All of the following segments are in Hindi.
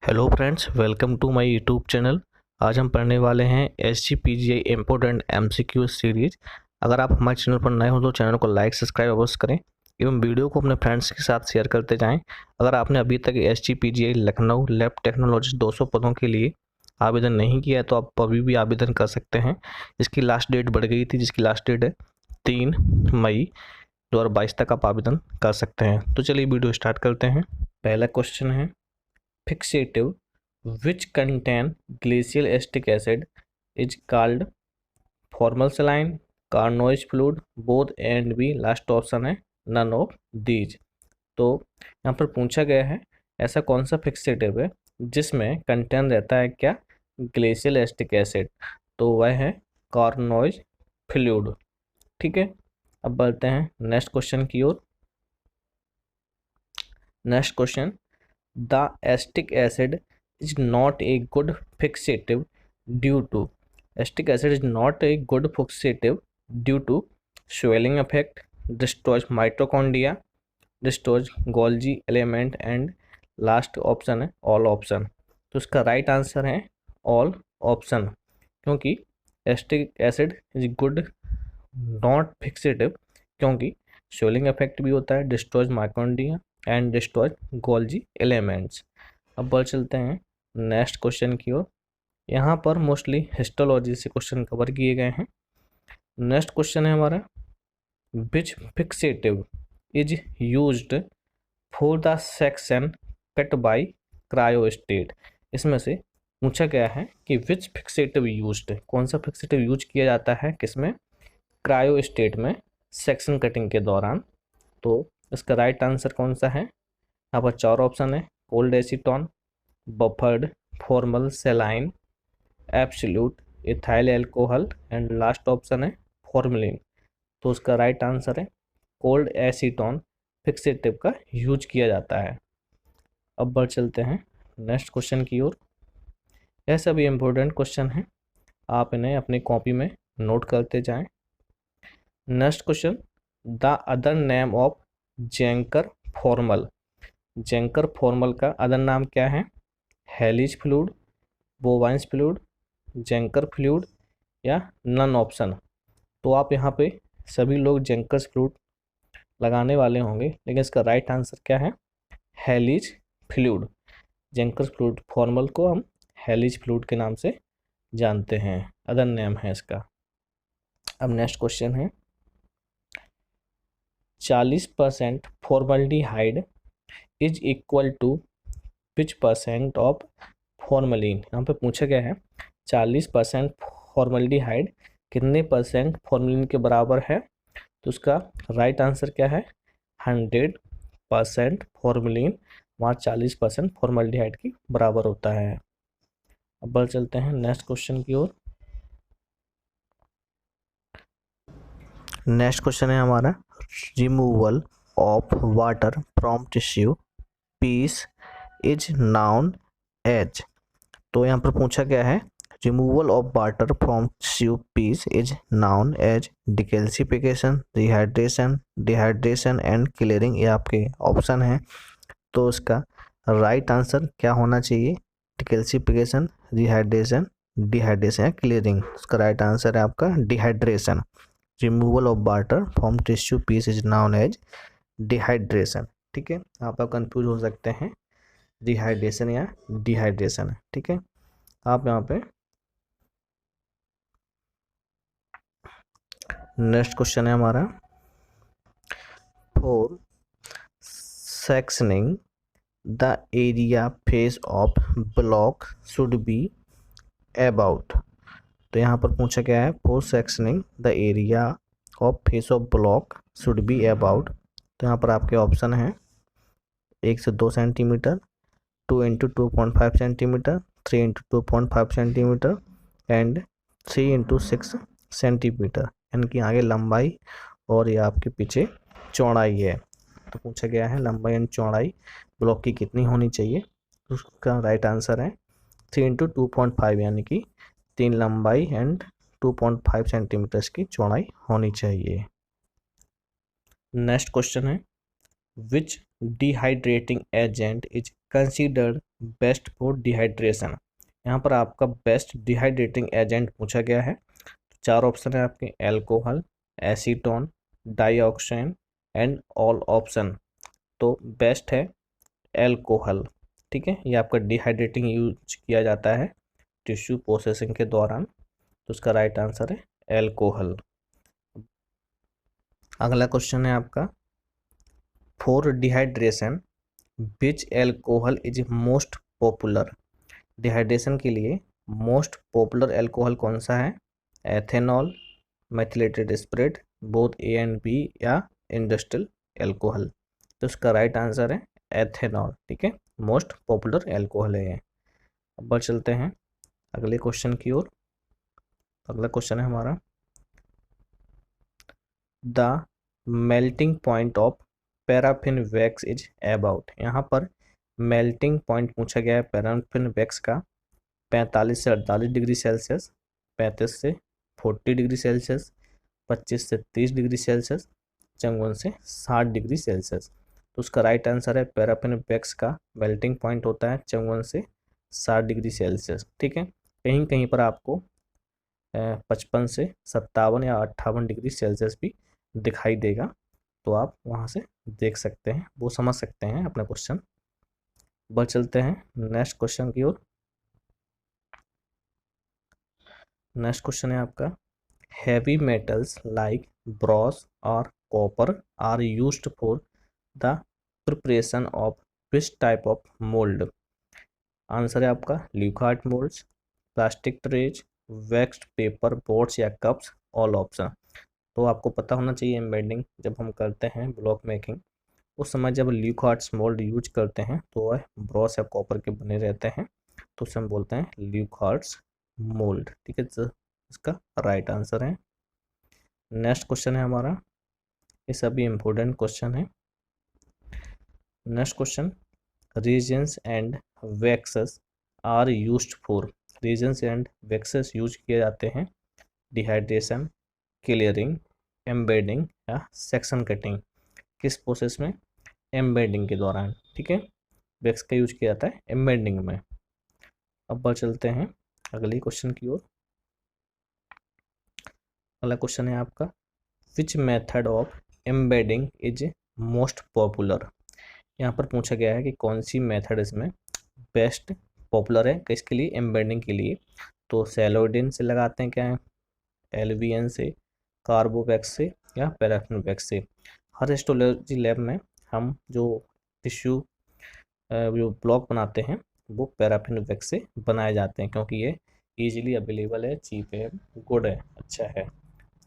Hello friends, welcome to my YouTube channel. आज हम पढ़ने वाले हैं SGPGI इम्पोर्टेंट MCQ सीरीज। अगर आप हमारे चैनल पर नए हो तो चैनल को लाइक सब्सक्राइब अवश्य करें एवं वीडियो को अपने फ्रेंड्स के साथ शेयर करते जाएं। अगर आपने अभी तक SGPGI लखनऊ लैब टेक्नोलॉजी 200 पदों के लिए आवेदन नहीं किया है तो आप अभी भी आवेदन कर सकते हैं। इसकी लास्ट डेट बढ़ गई थी, जिसकी लास्ट डेट है 3 मई 2022 तक आप आवेदन कर सकते हैं। तो चलिए वीडियो स्टार्ट करते हैं। पहला क्वेश्चन है, fixative which contain glacial acetic acid is called formal saline, Carnot's fluid, both A and B। Last option है none of these। तो यहाँ पर पूछा गया है ऐसा कौन सा फिक्सेटिव है जिसमें कंटेन रहता है क्या, ग्लेशियल एसिटिक एसिड। तो वह है कार्नोइज फ्लूइड। ठीक है, अब बढ़ते हैं नेक्स्ट क्वेश्चन की ओर। Next question, the acetic acid is not a good fixative due to acetic acid is not a good fixative due to swelling effect, destroys mitochondria, destroys Golgi element and last option है ऑल ऑप्शन। तो इसका राइट आंसर है ऑल ऑप्शन, क्योंकि acetic acid is good not fixative, क्योंकि स्वेलिंग इफेक्ट भी होता है, destroys mitochondria and destroy Golgi elements. अब बढ़ चलते हैं नेक्स्ट क्वेश्चन की ओर। यहाँ पर मोस्टली हिस्टोलॉजी से क्वेश्चन कवर किए गए हैं। नेक्स्ट क्वेश्चन है हमारा, which fixative is used for the section cut by cryostat. इसमें से पूछा गया है कि विच फिक्सेटिव यूज्ड, कौन सा फिक्सेटिव यूज किया जाता है किसमें, क्रायोस्टेट में सेक्शन कटिंग के दौरान। तो इसका राइट आंसर कौन सा है, यहाँ पर चार ऑप्शन है, cold acetone, buffered, formal सेलाइन, absolute ethyl alcohol and last option है फॉर्मेलिन। तो उसका राइट आंसर है कोल्ड एसीटोन फिक्सेटिव का यूज किया जाता है। अब बढ़ चलते हैं नेक्स्ट क्वेश्चन की ओर। यह सभी इम्पोर्टेंट क्वेश्चन हैं, आप इन्हें अपनी कॉपी में नोट करते जाएं। Next question, the other name of Zenker formol. Zenker formol का अदर नाम क्या है, Helly's fluid, Bouin's fluid, Zenker fluid या नन ऑप्शन। तो आप यहाँ पे सभी लोग जेंकर्स फ्लूइड लगाने वाले होंगे, लेकिन इसका राइट आंसर क्या है, हेलिज फ्लूइड। जेंकर्स फ्लूइड फॉर्मल को हम हेलिज फ्लूइड के नाम से जानते हैं, अदर नेम है इसका। अब नेक्स्ट क्वेश्चन है, 40% formaldehyde is equal to which percent of formalin. यहाँ पे पूछा गया है 40% फॉर्मल्डिहाइड कितने परसेंट फॉर्मलिन के बराबर है। तो उसका राइट आंसर क्या है, 100% फॉर्मलिन वहाँ 40% फॉर्मल्डिहाइड की बराबर होता है। अब बढ़ चलते हैं नेक्स्ट क्वेश्चन की ओर। नेक्स्ट क्वेश्चन है हमारा, removal of water from tissue piece is known as. तो यहाँ पर पूछा गया है removal of water from tissue piece is known as decalcification, dehydration and clearing. ये आपके ऑप्शन हैं। तो इसका राइट आंसर क्या होना चाहिए, डिकैल्सिफिकेशन, डिहाइड्रेशन या क्लियरिंग। उसका राइट आंसर है आपका dehydration. Removal of water from tissue piece is known as dehydration. ठीक है, आप कंफ्यूज हो सकते हैं डिहाइड्रेशन या डिहाइड्रेशन। ठीक है, आप यहाँ पे नेक्स्ट क्वेश्चन है हमारा, for sectioning the area face of block should be about. तो यहाँ पर पूछा गया है for sectioning the area of face of block should be about. तो यहाँ पर आपके ऑप्शन हैं 1 से 2 centimetre, 2 into 2.5 centimetre, 3 into 2.5 centimetre and 3 into 6 centimetre. इनकी आगे लंबाई और ये आपके पीछे चौड़ाई है। तो पूछा गया है लंबाई एंड चौड़ाई ब्लॉक की कितनी होनी चाहिए। तो उसका राइट आंसर है 3 इंटू 2.5, यानी कि 3 लंबाई एंड 2.5 सेंटीमीटर की चौड़ाई होनी चाहिए। नेक्स्ट क्वेश्चन है, which dehydrating agent is considered best for dehydration. यहाँ पर आपका बेस्ट डिहाइड्रेटिंग एजेंट पूछा गया है। चार ऑप्शन है आपके, alcohol, acetone, dioxane and all option. तो बेस्ट है एल्कोहल। ठीक है, ये आपका डिहाइड्रेटिंग यूज किया जाता है टिश्यू प्रोसेसिंग के दौरान। तो उसका राइट आंसर है एल्कोहल। अगला क्वेश्चन है आपका, for dehydration which alcohol is most popular. Dehydration के लिए मोस्ट पॉपुलर एल्कोहल कौन सा है? Ethanol, methylated spirit, both A and B, या इंडस्ट्रियल एल्कोहल। तो उसका राइट आंसर है एथेनॉल। ठीक है, मोस्ट पॉपुलर एल्कोहल है ये। अब बढ़ चलते हैं अगले क्वेश्चन की ओर। अगला क्वेश्चन है हमारा, the melting point of paraffin wax is about. यहाँ पर मेल्टिंग पॉइंट पूछा गया है पैराफिन वैक्स का 45 से 48 डिग्री सेल्सियस, 35 से 40 डिग्री सेल्सियस, 25 से 30 डिग्री सेल्सियस, 54 से 60 डिग्री सेल्सियस। तो उसका राइट आंसर है पैराफिन वैक्स का मेल्टिंग पॉइंट होता है 54 से 60 डिग्री सेल्सियस। ठीक है, कहीं कहीं पर आपको 55 से 57 या 58 डिग्री सेल्सियस भी दिखाई देगा, तो आप वहाँ से देख सकते हैं, वो समझ सकते हैं अपना क्वेश्चन। बढ़ चलते हैं नेक्स्ट क्वेश्चन की ओर। नेक्स्ट क्वेश्चन है आपका, हैवी मेटल्स लाइक ब्रॉस और copper are used for the preparation of which type of mould. Answer है आपका Leuckart moulds, plastic trays, waxed paper boards या कप्स, ऑल ऑप्शन। तो आपको पता होना चाहिए एम्बेडिंग जब हम करते हैं ब्लॉक मेकिंग, उस समय जब ल्यूकार्ट्स मोल्ड यूज करते हैं तो वह ब्रॉस या कॉपर के बने रहते हैं, तो उसे हम बोलते हैं ल्यूकार्ट्स मोल्ड। ठीक है, तो इसका राइट आंसर है। नेक्स्ट क्वेश्चन है हमारा, ये सभी इम्पोर्टेंट क्वेश्चन है। Next question, reagents and waxes are used for. Reagents and waxes use किए जाते हैं डिहाइड्रेशन, क्लियरिंग, एम्बेडिंग या सेक्शन कटिंग। किस प्रोसेस में? एम्बेडिंग के दौरान। ठीक है, वैक्स का यूज किया जाता है एम्बेडिंग में। अब बढ़ चलते हैं अगले क्वेश्चन की ओर। अगला क्वेश्चन है आपका, which method of embedding is most popular. यहाँ पर पूछा गया है कि कौन सी मेथड इसमें बेस्ट पॉपुलर है किसके लिए? एम्बेडिंग के लिए। तो सेलोडिन से लगाते हैं क्या, एलवीएन से, कार्बोवैक्स से, या पैराफिन वैक्स से। हर हिस्टोलॉजी लैब में हम जो टिश्यू जो ब्लॉक बनाते हैं वो पैराफिन वैक्स से बनाए जाते हैं, क्योंकि ये इजीली अवेलेबल है, चीप है, गुड है, अच्छा है।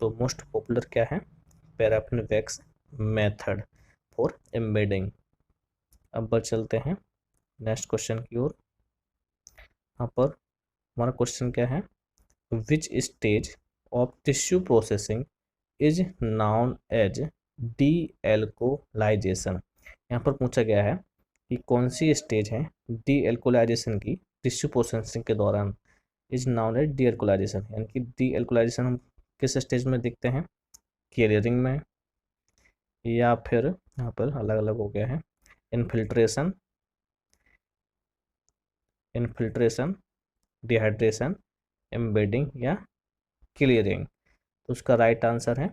तो मोस्ट पॉपुलर क्या है? Paraffin wax method for embedding. अब बढ़ चलते हैं नेक्स्ट क्वेश्चन की ओर। यहाँ पर हमारा क्वेश्चन क्या है, which stage of tissue processing is known as dealcoholization. यहाँ पर पूछा गया है कि कौन सी स्टेज है डी एल्कोलाइजेशन की टिश्यू प्रोसेसिंग के दौरान। इज नाउन एज डी एल्कोलाइजेशन, यानी कि डी एल्कोलाइजेशन हम किस स्टेज में देखते हैं? क्लियरिंग में, या फिर यहाँ पर अलग अलग हो गया है, इनफिल्ट्रेशन, डिहाइड्रेशन, एम्बेडिंग या क्लियरिंग। तो उसका राइट आंसर है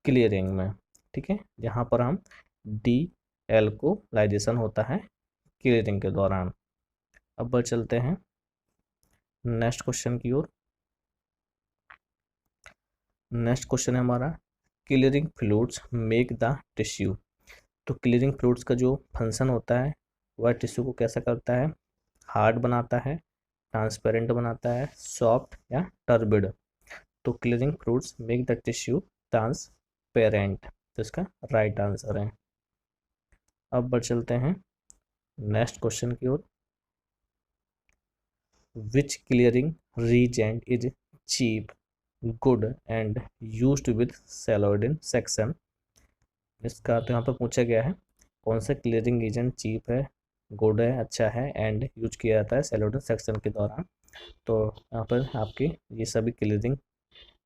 क्लियरिंग में। ठीक है, जहाँ पर हम डी एल्कोलाइजेशन होता है क्लियरिंग के दौरान। अब बढ़ चलते हैं नेक्स्ट क्वेश्चन की ओर। नेक्स्ट क्वेश्चन है हमारा, clearing fluids make the tissue. तो क्लियरिंग फ्लूइड्स का जो फंक्शन होता है वह टिश्यू को कैसा करता है? हार्ड बनाता है, ट्रांसपेरेंट बनाता है, सॉफ्ट या टर्बिड। तो clearing fluids make the tissue transparent. तो इसका राइट आंसर है। अब बढ़ चलते हैं नेक्स्ट क्वेश्चन की ओर। Which clearing reagent is cheap, good and used with celloidin section. इसका तो यहाँ पर पूछा गया है कौन सा क्लियरिंग एजेंट चीप है, गुड है, अच्छा है, एंड यूज किया जाता है सेलोडिन सेक्शन के दौरान। तो यहाँ पर आपके ये सभी क्लियरिंग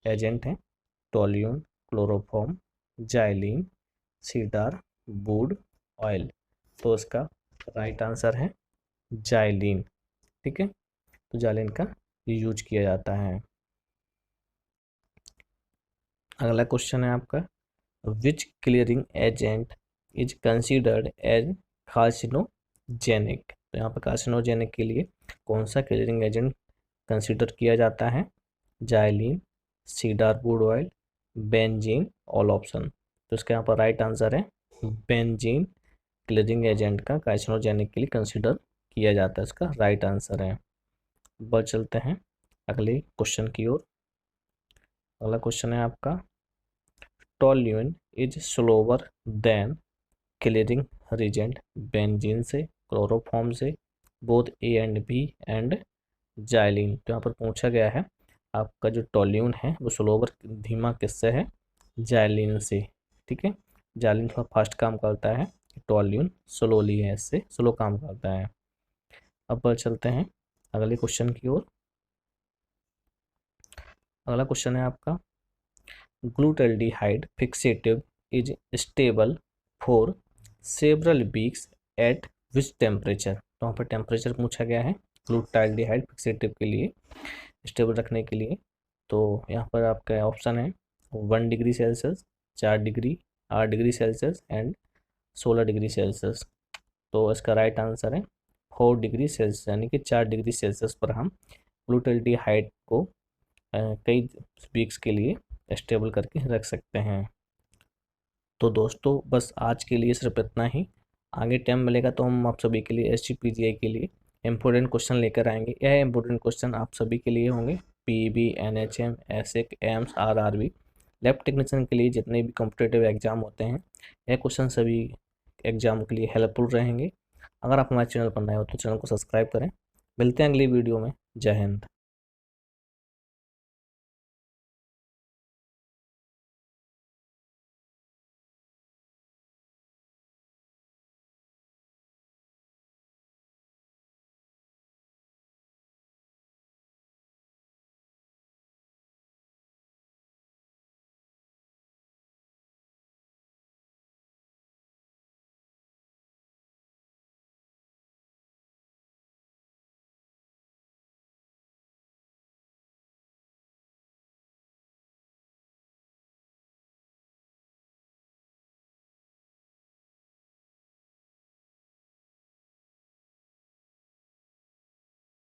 एजेंट हैं, toluene, chloroform, xylene, cider, would, oil. तो इसका राइट आंसर है जाइलिन। ठीक है, तो जाइलिन का यूज किया जाता है। अगला क्वेश्चन है आपका, which clearing agent is considered as carcinogenic. तो यहाँ पर कार्सिनोजेनिक के लिए कौन सा क्लियरिंग एजेंट कंसिडर किया जाता है? Xylene, cider would oil, benzene, all option. तो इसका यहाँ पर राइट आंसर है बेंजीन क्लियरिंग एजेंट का कार्सिनोजेनिक के लिए कंसिडर किया जाता है, इसका राइट आंसर है। बढ़ चलते हैं अगले क्वेश्चन की ओर। अगला क्वेश्चन है आपका, toluene is slower than clearing reagent benzene से, क्लोरोफॉर्म से, both A and B and xylene. तो यहाँ पर पूछा गया है आपका जो टोल्यून है वो स्लोवर धीमा किससे है? जाइलिन से। ठीक है, जाइलिन थोड़ा फास्ट काम करता है, टोल्यून स्लोली है, इससे स्लो काम करता है। अब बढ़ चलते हैं अगले क्वेश्चन की ओर। अगला क्वेश्चन है आपका, ग्लूटाल्डिहाइड fixative is stable for several weeks eight which temperature. तो वहाँ पर टेम्परेचर पूछा गया है ग्लूटाल्डिहाइड फिक्सेटिव के लिए, स्टेबल रखने के लिए। तो यहाँ पर आपका ऑप्शन है 1 degree Celsius, 4 degree, 8 degree Celsius and 16 degree Celsius. तो इसका राइट आंसर है 4 डिग्री सेल्सियस, यानी कि 4 डिग्री सेल्सियस पर हम ग्लूटाल्डिहाइड को कई वीक्स के लिए स्टेबल करके रख सकते हैं। तो दोस्तों बस आज के लिए सिर्फ इतना ही। आगे टाइम मिलेगा तो हम आप सभी के लिए SGPGI के लिए इम्पोर्टेंट क्वेश्चन लेकर आएंगे। यह इम्पोर्टेंट क्वेश्चन आप सभी के लिए होंगे, PEB, NHM, एसिक, AIIMS, RRB, lab technician के लिए जितने भी कॉम्पिटेटिव एग्जाम होते हैं, यह क्वेश्चन सभी एग्जाम के लिए हेल्पफुल रहेंगे। अगर आप हमारे चैनल पर नए हो तो चैनल को सब्सक्राइब करें। मिलते हैं अगली वीडियो में। जय हिंद।